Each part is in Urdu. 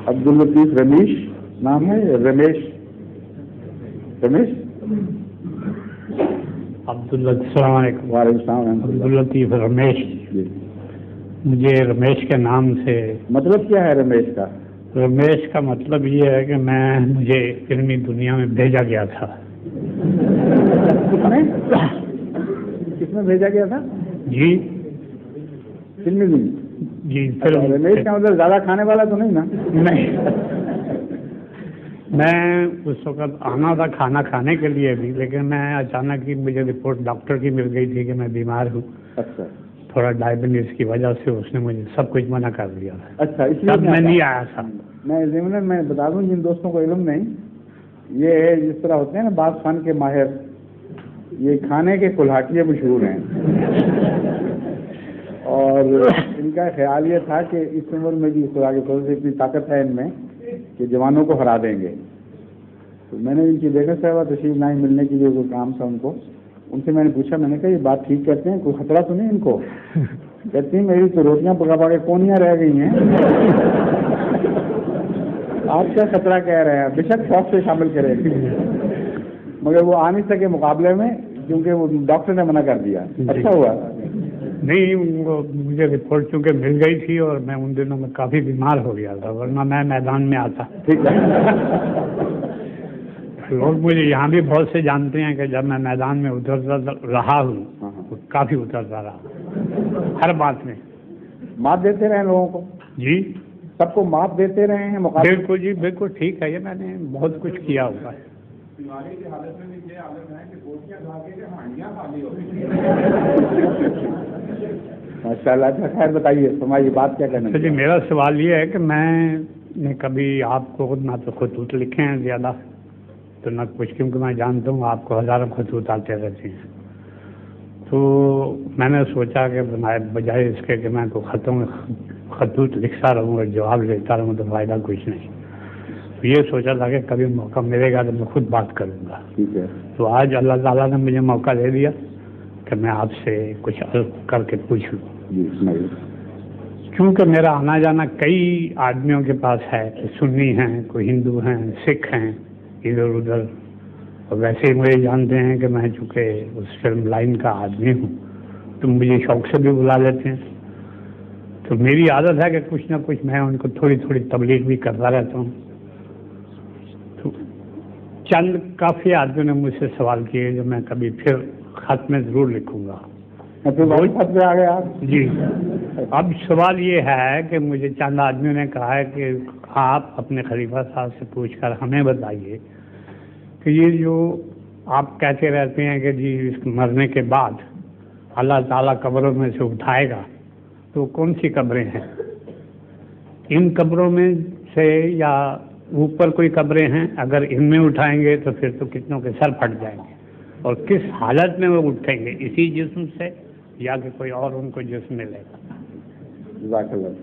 عبداللطیف رمیش نام ہے، رمیش السلام علیکم۔ وعلیکم السلام۔ عبداللطیف رمیش جی، مجھے رمیش کے نام سے، مطلب کیا ہے رمیش کا؟ رمیش کا مطلب یہ ہے کہ مجھے فلمی دنیا میں بھیجا گیا تھا۔ کس میں بھیجا گیا تھا؟ جی فلمی دنیا؟ جی رمیش کا مطلب زیادہ کھانے والا تو نہیں نا؟ نہیں، میں اس وقت آنا تھا کھانا کھانے کے لیے بھی، لیکن میں اچانک ہی مجھے رپورٹ ڈاکٹر کی مل گئی تھی کہ میں بیمار ہوں۔ اچھا، تھوڑا ڈائبٹیز کی وجہ سے اس نے مجھے سب کچھ منع کر دیا تھا۔ اچھا، اس لیے میں نہیں آیا تھا۔ میں ضمن میں بتا دوں جن دوستوں کو علم نہیں، یہ جس طرح ہوتے ہیں نا بعض فن کے ماہر، یہ کھانے کے کلہاٹیے مشہور ہیں، اور ان کا خیال یہ تھا کہ اس عمر میں بھی خدا کے فضل سے اتنی طاقت ہے ان میں کہ جوانوں کو ہرا دیں گے۔ تو میں نے ان کی بیگم صاحبہ تشریف لائی ملنے کے لیے، کوئی کام تھا ان کو، ان سے میں نے پوچھا، میں نے کہا یہ بات ٹھیک کرتے ہیں، کوئی خطرہ تو نہیں ان کو؟ کہتی ہیں میری تو روٹیاں پکا پا کے کونیاں رہ گئی ہیں، آپ کیا خطرہ کہہ رہے ہیں؟ بے شک شوق سے شامل کریں، مگر وہ آ نہیں سکے مقابلے میں کیونکہ وہ ڈاکٹر نے منع کر دیا۔ اچھا ہوا نہیں، مجھے رپورٹ چونکہ مل گئی تھی اور میں ان دنوں میں کافی بیمار ہو گیا تھا، ورنہ میں میدان میں آتا۔ ٹھیک ہے، لوگ مجھے یہاں بھی بہت سے جانتے ہیں کہ جب میں میدان میں اترتا رہا ہوں، کافی اترتا رہا، ہر بات میں مات دیتے رہے لوگوں کو؟ جی، سب کو مات دیتے رہے ہیں مقابلے؟ بالکل جی، بالکل ٹھیک ہے، یہ میں نے بہت کچھ کیا ہوا ہے۔ بیماری کی حالت میں بھی یہ حالت ہے کہ گوشیاں کھا کے ہانڈیاں خالی ہو گئی۔ ماشاء اللہ، اچھا خیر بتائیے، فرمائیے بات کیا کرنا جی، میرا سوال یہ ہے کہ میں نے کبھی آپ کو نہ تو خطوط لکھے ہیں زیادہ تو نہ کچھ، کیونکہ میں جانتا ہوں آپ کو ہزاروں خطوط آتے رہتے ہیں، تو میں نے سوچا کہ بجائے اس کے کہ میں تو خطوط لکھتا رہوں اور جواب لیتا رہوں تو فائدہ کچھ نہیں، تو یہ سوچا تھا کہ کبھی موقع ملے گا تو میں خود بات کروں گا۔ ٹھیک ہے، تو آج اللہ تعالیٰ نے مجھے موقع دے دیا کہ میں آپ سے کچھ عرض کر کے پوچھوں۔ جی سنائیے۔ کیونکہ میرا آنا جانا کئی آدمیوں کے پاس ہے، سنی ہیں، کوئی ہندو ہیں، سکھ ہیں، ادھر ادھر، اور ویسے ہی مجھے جانتے ہیں کہ میں چونکہ اس فلم لائن کا آدمی ہوں تو مجھے شوق سے بھی بلا لیتے ہیں، تو میری عادت ہے کہ کچھ نہ کچھ میں ان کو تھوڑی تھوڑی تبلیغ بھی کرتا رہتا ہوں۔ تو چند کافی آدمیوں نے مجھ سے سوال کیے جو میں کبھی پھر خط میں ضرور لکھوں گا۔ خط میں آ گئے آپ؟ جی، اب سوال یہ ہے کہ مجھے چند آدمیوں نے کہا ہے کہ آپ اپنے خلیفہ صاحب سے پوچھ کر ہمیں بتائیے کہ یہ جو آپ کہتے رہتے ہیں کہ جی اس مرنے کے بعد اللہ تعالیٰ قبروں میں سے اٹھائے گا، تو کون سی قبریں ہیں؟ ان قبروں میں سے یا اوپر کوئی قبریں ہیں؟ اگر ان میں اٹھائیں گے تو پھر تو کتنوں کے سر پھٹ جائیں گے، اور کس حالت میں وہ اٹھیں گے، اسی جسم سے یا کہ کوئی اور ان کو جسم ملے گا؟ جزاک اللہ۔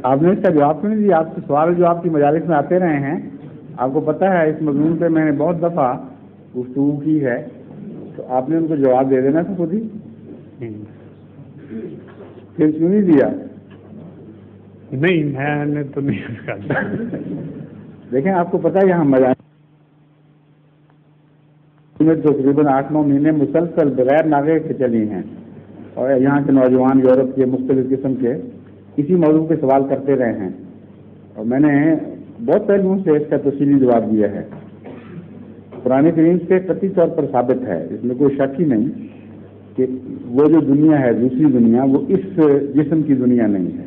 آپ نے اس کا جواب نہیں دیا، آپ کے سوال جو آپ کی مجالس میں آتے رہے ہیں، آپ کو پتہ ہے اس مضمون پہ میں نے بہت دفعہ گفتگو کی ہے، تو آپ نے ان کو جواب دے دینا تھا خود ہی، پھر کیوں نہیں دیا؟ نہیں، میں نے تو نہیں کرتا۔ دیکھیں آپ کو پتہ ہے یہاں مجالس میں تقریباً 8-9 مہینے مسلسل بغیر ناغے کے چلی ہیں، اور یہاں کے نوجوان یورپ کے مختلف قسم کے اسی موضوع پہ سوال کرتے رہے ہیں، اور میں نے بہت پہلوؤں سے اس کا تفصیلی جواب دیا ہے۔ قرآن کریم سے قطعی طور پر ثابت ہے، اس میں کوئی شک ہی نہیں کہ وہ جو دنیا ہے، دوسری دنیا، وہ اس جسم کی دنیا نہیں ہے،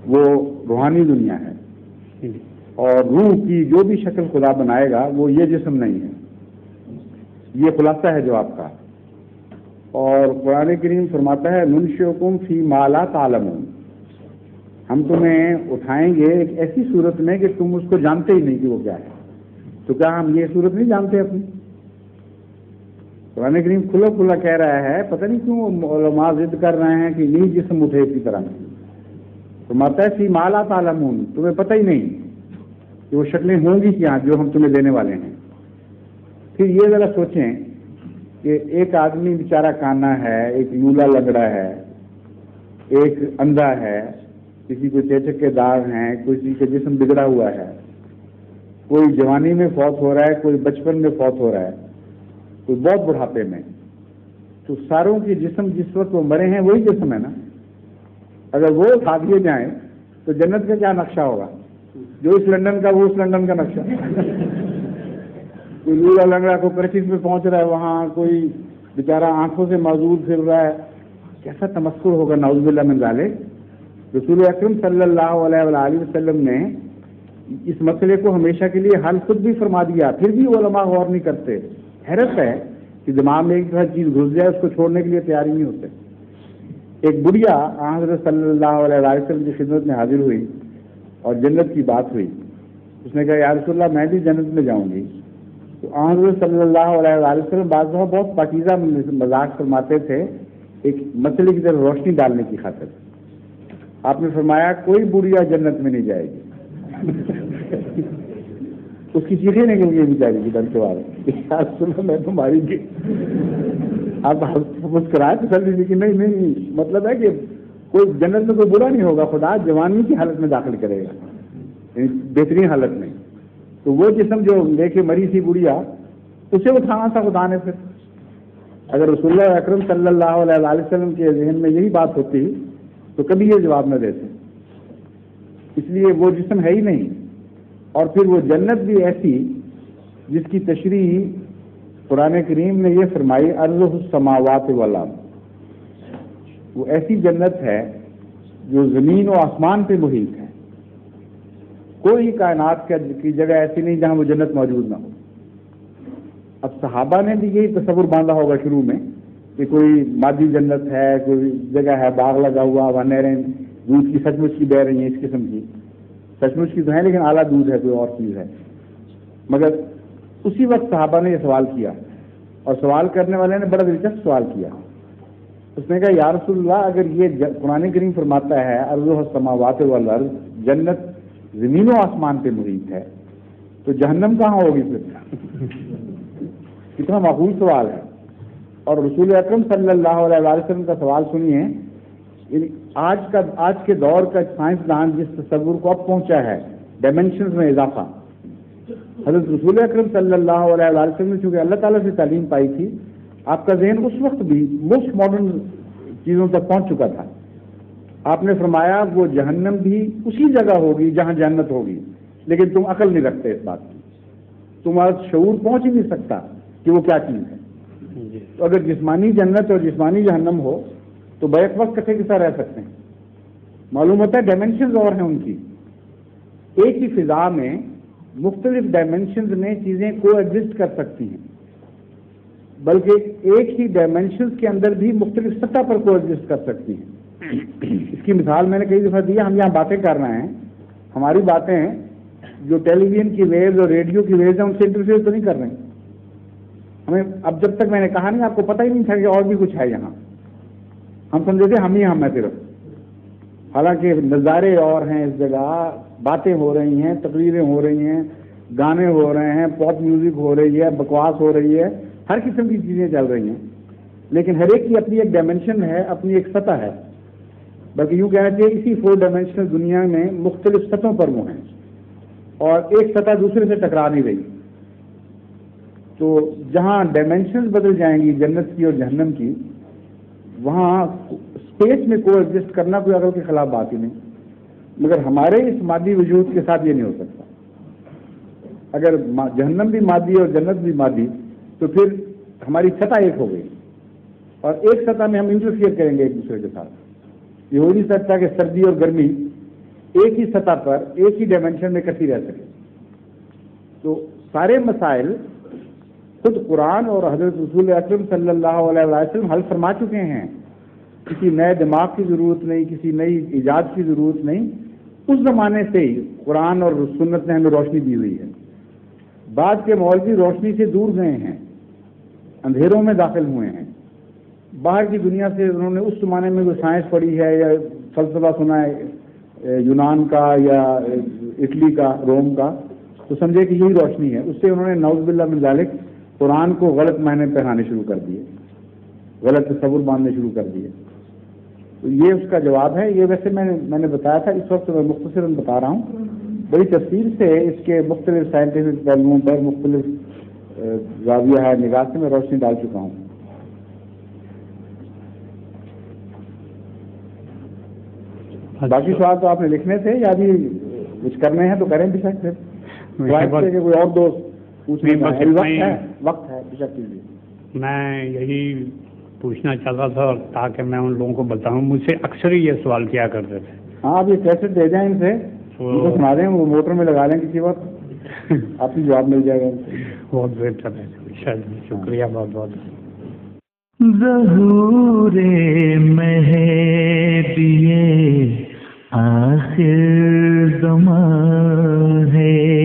وہ روحانی دنیا ہے، اور روح کی جو بھی شکل خدا بنائے گا وہ یہ جسم نہیں ہے۔ یہ خلاصہ ہے جو آپ کا، اور قرآن کریم فرماتا ہے ننشئکم فی ما لا تعلمون، ہم تمہیں اٹھائیں گے ایک ایسی صورت میں کہ تم اس کو جانتے ہی نہیں کہ وہ کیا ہے۔ تو کیا ہم یہ صورت نہیں جانتے اپنی؟ قرآن کریم کھلا کھلا کہہ رہا ہے، پتہ نہیں کیوں علماء ضد کر رہے ہیں کہ نہیں جسم اٹھے اسی طرح، فرماتا ہے فی ما لا تعلمون، تمہیں پتہ ہی نہیں کہ وہ شکلیں ہوں گی کیا جو ہم تمہیں دینے والے ہیں۔ پھر یہ ذرا سوچیں کہ ایک آدمی بیچارہ کانا ہے، ایک لولا لنگڑا ہے، ایک اندھا ہے، کسی کو چیچک کے داغ ہیں، کسی کا جسم بگڑا ہوا ہے، کوئی جوانی میں فوت ہو رہا ہے، کوئی بچپن میں فوت ہو رہا ہے، کوئی بہت بڑھاپے میں، تو ساروں کے جسم جس وقت وہ مرے ہیں وہی جسم ہے نا. اگر وہ اٹھا دیے جائیں تو جنت کا کیا نقشہ ہوگا؟ جو اس لندن کا وہ اس لندن کا نقشہ. کوئی لوڑا لنگڑا کو کرچیز میں پہنچ رہا ہے، وہاں کوئی بیچارہ آنکھوں سے معذور پھر رہا ہے، کیسا تمسخر ہوگا نعوذ باللہ من ذالک. رسول اکرم صلی اللہ علیہ وآلہ وسلم نے اس مسئلے کو ہمیشہ کے لیے حل خود بھی فرما دیا، پھر بھی علماء غور نہیں کرتے. حیرت ہے کہ دماغ میں ایک چیز گھس جائے اس کو چھوڑنے کے لیے تیار ہی نہیں ہوتے. ایک بڑھیا حضرت صلی اللہ علیہ وسلم کی خدمت میں حاضر ہوئی اور جنت کی بات ہوئی. اس نے کہا یا رسول اللہ میں بھی جنت میں جاؤں گی. تو حضرت صلی اللہ علیہ وسلم بعض دفعہ بہت پاکیزہ مذاق فرماتے تھے ایک مسئلے کی طرف روشنی ڈالنے کی خاطر. آپ نے فرمایا کوئی بڑھیا جنت میں نہیں جائے گی. اس کی چیخیں نکل گئی بیچاری کی ڈر کے بعد، میں تمہاری کی آپ مسکرائے تسلی دی کہ نہیں مطلب ہے کہ کوئی جنت میں کوئی برا نہیں ہوگا، خدا جوانی کی حالت میں داخل کرے گا، یعنی بہترین حالت میں. تو وہ جسم جو لے کے مری تھی بڑھیا اسے اٹھانا تھا خدا نے. پھر اگر رسول اللہ اکرم صلی اللہ علیہ وسلم کے ذہن میں یہی بات ہوتی تو کبھی یہ جواب نہ دیتے. اس لیے وہ جسم ہے ہی نہیں. اور پھر وہ جنت بھی ایسی جس کی تشریح قرآن کریم نے یہ فرمائی ارضہ السماوات والارض. وہ ایسی جنت ہے جو زمین و آسمان پہ محیط ہے. کوئی کائنات کی جگہ ایسی نہیں جہاں وہ جنت موجود نہ ہو. اب صحابہ نے بھی یہی تصور باندھا ہوگا شروع میں کہ کوئی مادی جنت ہے، کوئی جگہ ہے باغ لگا ہوا، وہاں نہریں دودھ کی سچ مچ کی بہ رہی ہیں، اس قسم کی سچ مچ کی تو ہے لیکن اعلیٰ دودھ ہے، کوئی اور چیز ہے. مگر اسی وقت صحابہ نے یہ سوال کیا، اور سوال کرنے والے نے بڑا دلچسپ سوال کیا. اس نے کہا یا رسول اللہ اگر یہ قرآن کریم فرماتا ہے ارضہ السماوات والارض، جنت زمین و آسمان پہ محیط ہے، تو جہنم کہاں ہوگی پھر؟ کتنا معقول سوال ہے. اور رسول اکرم صلی اللہ علیہ وسلم کا سوال سنیے. آج کے دور کا سائنسدان جس تصور کو اب پہنچا ہے ڈائمینشنز میں اضافہ، حضرت رسول اکرم صلی اللہ علیہ وسلم نے چونکہ اللہ تعالیٰ سے تعلیم پائی تھی، آپ کا ذہن اس وقت بھی موسٹ ماڈرن چیزوں تک پہنچ چکا تھا. آپ نے فرمایا وہ جہنم بھی اسی جگہ ہوگی جہاں جنت ہوگی، لیکن تم عقل نہیں رکھتے اس بات کی، تمہارا شعور پہنچ ہی نہیں سکتا کہ وہ کیا چیز ہے. تو اگر جسمانی جنت اور جسمانی جہنم ہو تو بیک وقت کٹھے کسا رہ سکتے ہیں. معلوم ہوتا ہے ڈائمینشنز اور ہیں ان کی. ایک ہی فضا میں مختلف ڈائمینشنز میں چیزیں کو ایگزسٹ کر سکتی ہیں، بلکہ ایک ہی ڈائمینشنز کے اندر بھی مختلف سطح پر کو ایگزسٹ کر سکتی ہیں. اس کی مثال میں نے کئی دفعہ دی. ہم یہاں باتیں کر رہے ہیں، ہماری باتیں جو ٹیلی ویژن کی ویوز اور ریڈیو کی ویوز ہیں ان سے انٹرفیئر تو نہیں کر رہے ہیں. ہمیں اب جب تک میں نے کہا نہیں آپ کو پتہ ہی نہیں تھا کہ اور بھی کچھ ہے یہاں. ہم سمجھے تھے ہم ہی ہم ہیں صرف، حالانکہ نظارے اور ہیں اس جگہ، باتیں ہو رہی ہیں، تقریریں ہو رہی ہیں، گانے ہو رہے ہیں، پاپ میوزک ہو رہی ہے، بکواس ہو رہی ہے، ہر قسم کی چیزیں چل رہی ہیں. لیکن ہر ایک کی اپنی ایک ڈائمینشن ہے، اپنی ایک سطح ہے. بلکہ یوں کہنا چاہیے اسی 4 ڈائمینشنل دنیا میں مختلف سطحوں پر وہ ہیں اور ایک سطح دوسرے سے ٹکرا نہیں رہی. تو جہاں ڈائمینشنز بدل جائیں گی جنت کی اور جہنم کی، وہاں اسپیس میں کو ایگزسٹ کرنا کوئی عقل کے خلاف بات ہی نہیں. مگر ہمارے اس مادی وجود کے ساتھ یہ نہیں ہو سکتا. اگر جہنم بھی مادی اور جنت بھی مادی تو پھر ہماری سطح ایک ہو گئی اور ایک سطح میں ہم انٹرفیئر کریں گے ایک دوسرے کے ساتھ. یہ ہو نہیں سکتا کہ سردی اور گرمی ایک ہی سطح پر ایک ہی ڈائمینشن میں اکٹھی رہ سکے. تو سارے مسائل خود قرآن اور حضرت رسول اکرم صلی اللہ علیہ وسلم حل فرما چکے ہیں. کسی نئے دماغ کی ضرورت نہیں، کسی نئی ایجاد کی ضرورت نہیں. اس زمانے سے ہی قرآن اور سنت نے ہمیں روشنی دی ہوئی ہے. بعد کے مولوی روشنی سے دور گئے ہیں، اندھیروں میں داخل ہوئے ہیں. باہر کی دنیا سے انہوں نے اس زمانے میں کوئی سائنس پڑھی ہے یا فلسفہ سنا ہے یونان کا یا اٹلی کا، روم کا، تو سمجھے کہ یہی روشنی ہے. اس سے انہوں نے نعوذ باللہ من ذالک قرآن کو غلط معنی پہنانے شروع کر دیے، غلط تصور باندھنے شروع کر دیے. یہ اس کا جواب ہے. یہ ویسے میں نے بتایا تھا, اس وقت میں مختصراً بتا رہا ہوں. بڑی تفصیل سے اس کے مختلف سائنٹیفک پہلوؤں پر مختلف زاویہ ہے نگاہ سے میں روشنی ڈال چکا ہوں. باقی سوال تو آپ نے لکھنے تھے یا ابھی کچھ کرنے ہیں تو کریں بے شک. پھر کوئی اور دوست پوچھنے وقت ہے بے شک کیجیے. میں یہی پوچھنا چاہتا تھا تاکہ میں ان لوگوں کو بتاؤں, مجھ سے اکثر ہی یہ سوال کیا کرتے تھے. ہاں آپ یہ کیسٹ دے جائیں ان سے, ان کو سنا دیں, وہ موٹر میں لگا لیں کسی وقت, آپ کو جواب مل جائے گا. بہت بہتر ہے, شکریہ بہت بہت. ظہور مہدی آخر زمان ہے.